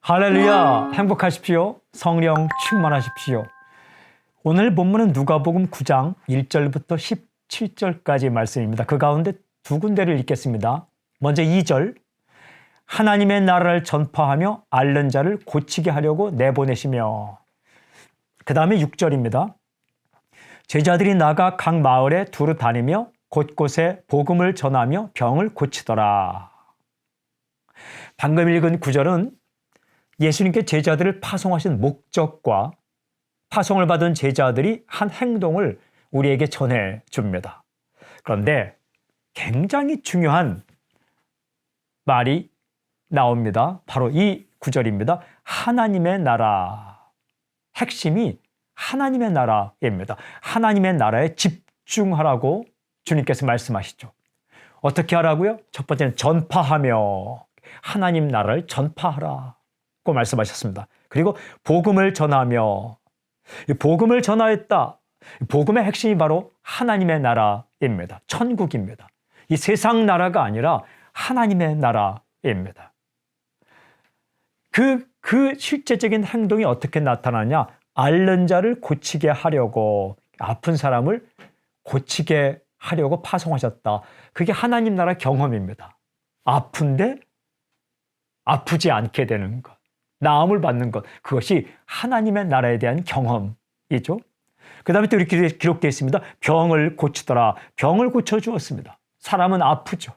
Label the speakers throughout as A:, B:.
A: 할렐루야! 행복하십시오. 성령 충만하십시오. 오늘 본문은 누가복음 9장 1절부터 17절까지 말씀입니다. 그 가운데 두 군데를 읽겠습니다. 먼저 2절, 하나님의 나라를 전파하며 앓는 자를 고치게 하려고 내보내시며, 그 다음에 6절입니다. 제자들이 나가 각 마을에 두루 다니며 곳곳에 복음을 전하며 병을 고치더라. 방금 읽은 9절은 예수님께 제자들을 파송하신 목적과 파송을 받은 제자들이 한 행동을 우리에게 전해줍니다. 그런데 굉장히 중요한 말이 나옵니다. 바로 이 구절입니다. 하나님의 나라. 핵심이 하나님의 나라입니다. 하나님의 나라에 집중하라고 주님께서 말씀하시죠. 어떻게 하라고요? 첫 번째는 전파하며 하나님 나라를 전파하라. 고 말씀하셨습니다. 그리고 복음을 전하며, 복음을 전하였다. 복음의 핵심이 바로 하나님의 나라입니다. 천국입니다. 이 세상 나라가 아니라 하나님의 나라입니다. 그 실제적인 행동이 어떻게 나타나냐? 앓는 자를 고치게 하려고, 아픈 사람을 고치게 하려고 파송하셨다. 그게 하나님 나라 경험입니다. 아픈데 아프지 않게 되는 것. 나음을 받는 것, 그것이 하나님의 나라에 대한 경험이죠. 그 다음에 또 이렇게 기록되어 있습니다. 병을 고치더라. 병을 고쳐주었습니다. 사람은 아프죠.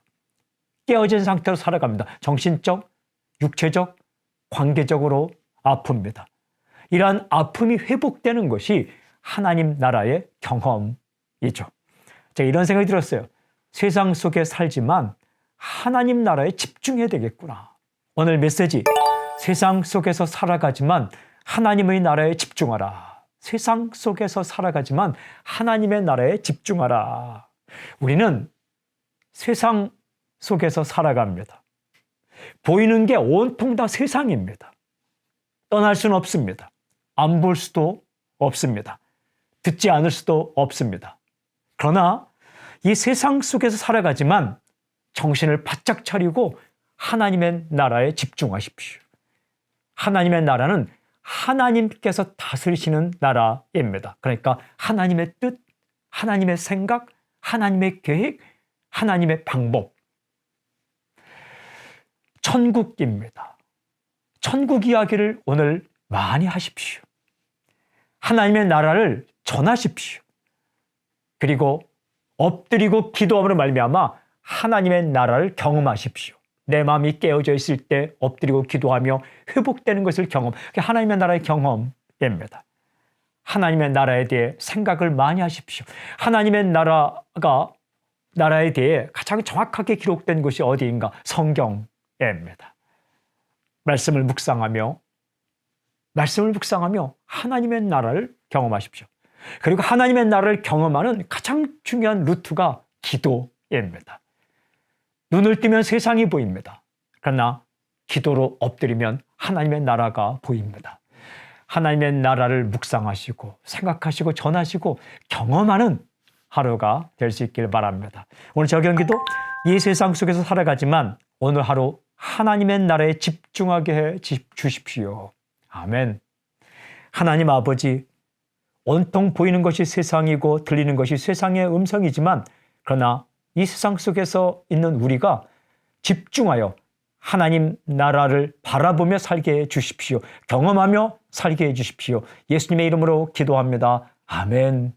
A: 깨어진 상태로 살아갑니다. 정신적, 육체적, 관계적으로 아픕니다. 이러한 아픔이 회복되는 것이 하나님 나라의 경험이죠. 제가 이런 생각이 들었어요. 세상 속에 살지만 하나님 나라에 집중해야 되겠구나. 오늘 메시지, 세상 속에서 살아가지만 하나님의 나라에 집중하라. 세상 속에서 살아가지만 하나님의 나라에 집중하라. 우리는 세상 속에서 살아갑니다. 보이는 게 온통 다 세상입니다. 떠날 수는 없습니다. 안 볼 수도 없습니다. 듣지 않을 수도 없습니다. 그러나 이 세상 속에서 살아가지만 정신을 바짝 차리고 하나님의 나라에 집중하십시오. 하나님의 나라는 하나님께서 다스리시는 나라입니다. 그러니까 하나님의 뜻, 하나님의 생각, 하나님의 계획, 하나님의 방법. 천국입니다. 천국 이야기를 오늘 많이 하십시오. 하나님의 나라를 전하십시오. 그리고 엎드리고 기도함으로 말미암아 하나님의 나라를 경험하십시오. 내 마음이 깨어져 있을 때 엎드리고 기도하며 회복되는 것을 경험. 그게 하나님의 나라의 경험입니다. 하나님의 나라에 대해 생각을 많이 하십시오. 하나님의 나라에 대해 가장 정확하게 기록된 것이 어디인가? 성경입니다. 말씀을 묵상하며 하나님의 나라를 경험하십시오. 그리고 하나님의 나라를 경험하는 가장 중요한 루트가 기도입니다. 눈을 뜨면 세상이 보입니다. 그러나 기도로 엎드리면 하나님의 나라가 보입니다. 하나님의 나라를 묵상하시고 생각하시고 전하시고 경험하는 하루가 될 수 있길 바랍니다. 오늘 적용기도 이 세상 속에서 살아가지만 오늘 하루 하나님의 나라에 집중하게 해 주십시오. 아멘. 하나님 아버지, 온통 보이는 것이 세상이고 들리는 것이 세상의 음성이지만 그러나 이 세상 속에서 있는 우리가 집중하여 하나님 나라를 바라보며 살게 해 주십시오. 경험하며 살게 해 주십시오. 예수님의 이름으로 기도합니다. 아멘.